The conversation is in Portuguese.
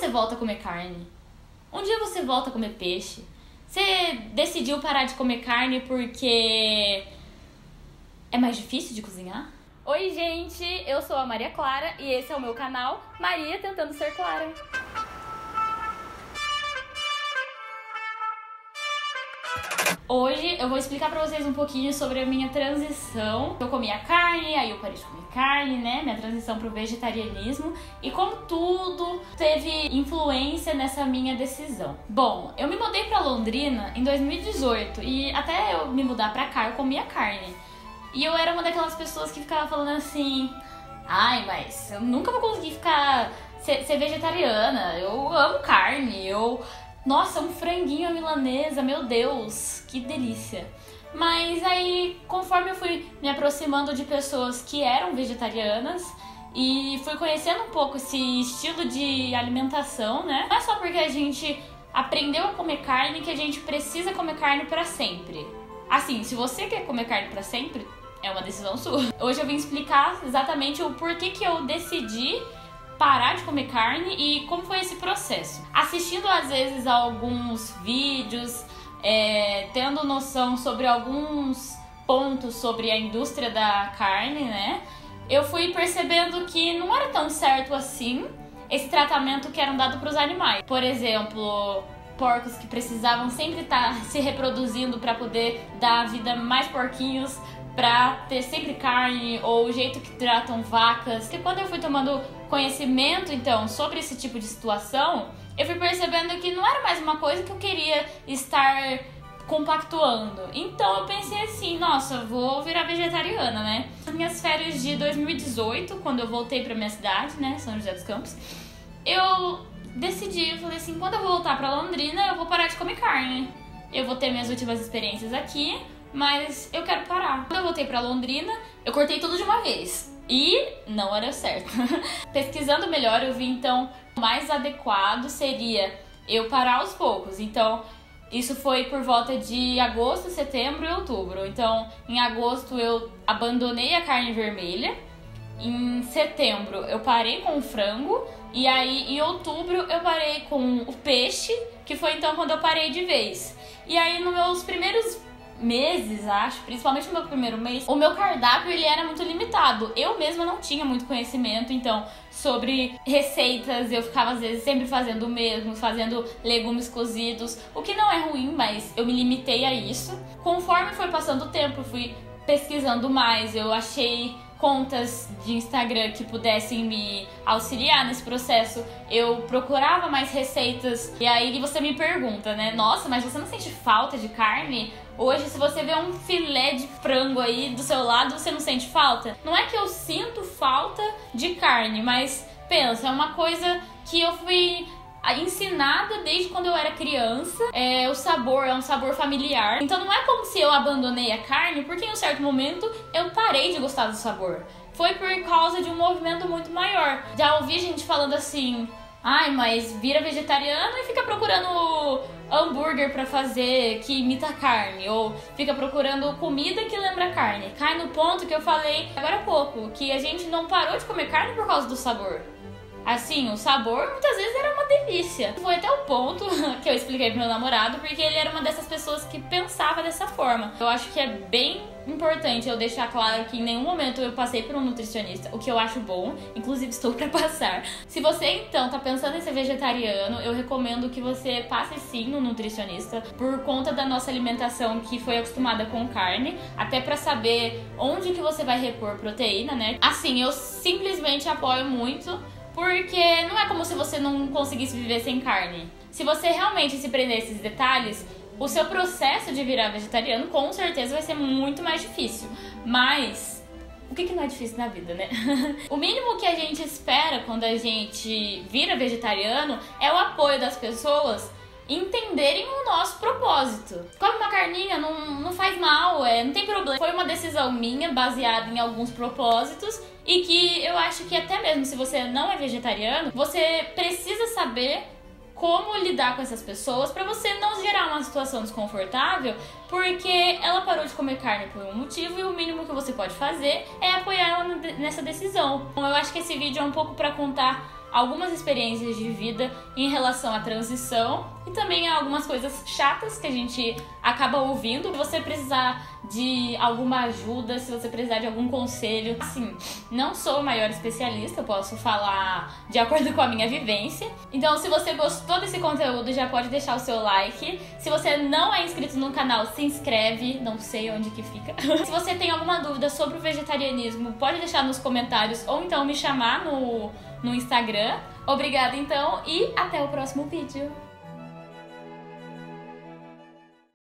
você volta a comer carne? Um dia você volta a comer peixe? Você decidiu parar de comer carne porque é mais difícil de cozinhar? Oi, gente! Eu sou a Maria Clara e esse é o meu canal Maria Tentando Ser Clara. Hoje eu vou explicar pra vocês um pouquinho sobre a minha transição. Eu comia carne, aí eu parei de comer carne, né? Minha transição pro vegetarianismo e como tudo teve influência nessa minha decisão. Bom, eu me mudei pra Londrina em 2018 e até eu me mudar pra cá eu comia carne. E eu era uma daquelas pessoas que ficava falando assim: ai, mas eu nunca vou conseguir ser vegetariana, eu amo carne, nossa, um franguinho à milanesa, meu Deus, que delícia. Mas aí, conforme eu fui me aproximando de pessoas que eram vegetarianas e fui conhecendo um pouco esse estilo de alimentação, né? Não é só porque a gente aprendeu a comer carne que a gente precisa comer carne pra sempre. Assim, se você quer comer carne pra sempre, é uma decisão sua. Hoje eu vim explicar exatamente o porquê que eu decidi parar de comer carne e como foi esse processo. Assistindo às vezes a alguns vídeos, tendo noção sobre alguns pontos sobre a indústria da carne, né? Eu fui percebendo que não era tão certo assim esse tratamento que era dado para os animais. Por exemplo, porcos que precisavam sempre estar se reproduzindo para poder dar vida mais porquinhos, pra ter sempre carne, ou o jeito que tratam vacas. E quando eu fui tomando conhecimento, então, sobre esse tipo de situação, eu fui percebendo que não era mais uma coisa que eu queria estar compactuando. Então eu pensei assim, nossa, vou virar vegetariana, né? Nas minhas férias de 2018, quando eu voltei pra minha cidade, né, São José dos Campos, eu decidi, eu falei assim, quando eu voltar pra Londrina, eu vou parar de comer carne. Eu vou ter minhas últimas experiências aqui, mas eu quero parar. Quando eu voltei pra Londrina, eu cortei tudo de uma vez. E não era certo. Pesquisando melhor, eu vi então o mais adequado seria eu parar aos poucos. Então, isso foi por volta de agosto, setembro e outubro. Então, em agosto eu abandonei a carne vermelha. Em setembro eu parei com o frango. E aí, em outubro, eu parei com o peixe, que foi então quando eu parei de vez. E aí, nos meus primeiros meses, acho, principalmente no meu primeiro mês, o meu cardápio ele era muito limitado. Eu mesma não tinha muito conhecimento, então, sobre receitas, eu ficava às vezes sempre fazendo o mesmo, fazendo legumes cozidos, o que não é ruim, mas eu me limitei a isso. Conforme foi passando o tempo, eu fui pesquisando mais, eu achei contas de Instagram que pudessem me auxiliar nesse processo, eu procurava mais receitas. E aí você me pergunta, né? Nossa, mas você não sente falta de carne? Hoje, se você vê um filé de frango aí do seu lado, você não sente falta? Não é que eu sinto falta de carne, mas pensa, é uma coisa que eu fui ensinada desde quando eu era criança. O sabor é um sabor familiar. Então não é como se eu abandonei a carne, porque em um certo momento eu parei de gostar do sabor. Foi por causa de um movimento muito maior. Já ouvi gente falando assim: ai, mas vira vegetariano e fica procurando hambúrguer pra fazer que imita carne, ou fica procurando comida que lembra carne. Cai no ponto que eu falei agora há pouco, que a gente não parou de comer carne por causa do sabor. Assim, o sabor muitas vezes era uma delícia. Foi até o ponto que eu expliquei pro meu namorado, porque ele era uma dessas pessoas que pensava dessa forma. Eu acho que é bem importante eu deixar claro que em nenhum momento eu passei por um nutricionista, o que eu acho bom, inclusive estou pra passar. Se você então tá pensando em ser vegetariano, eu recomendo que você passe sim no nutricionista, por conta da nossa alimentação que foi acostumada com carne, até pra saber onde que você vai repor proteína, né? Assim, eu simplesmente apoio muito, porque não é como se você não conseguisse viver sem carne. Se você realmente se prender a esses detalhes, o seu processo de virar vegetariano com certeza vai ser muito mais difícil. Mas o que não é difícil na vida, né? O mínimo que a gente espera quando a gente vira vegetariano é o apoio das pessoas entenderem o nosso propósito. Come uma carninha, não faz mal, não tem problema. Foi uma decisão minha, baseada em alguns propósitos, e que eu acho que até mesmo se você não é vegetariano, você precisa saber como lidar com essas pessoas pra você não gerar uma situação desconfortável, porque ela parou de comer carne por um motivo e o mínimo que você pode fazer é apoiar ela nessa decisão. Então, eu acho que esse vídeo é um pouco pra contar algumas experiências de vida em relação à transição e também algumas coisas chatas que a gente acaba ouvindo. Se você precisar de alguma ajuda, se você precisar de algum conselho, assim, não sou a maior especialista, eu posso falar de acordo com a minha vivência. Então, se você gostou desse conteúdo, já pode deixar o seu like. Se você não é inscrito no canal, se inscreve, não sei onde que fica. Se você tem alguma dúvida sobre o vegetarianismo, pode deixar nos comentários ou então me chamar no Instagram. Obrigada então e até o próximo vídeo.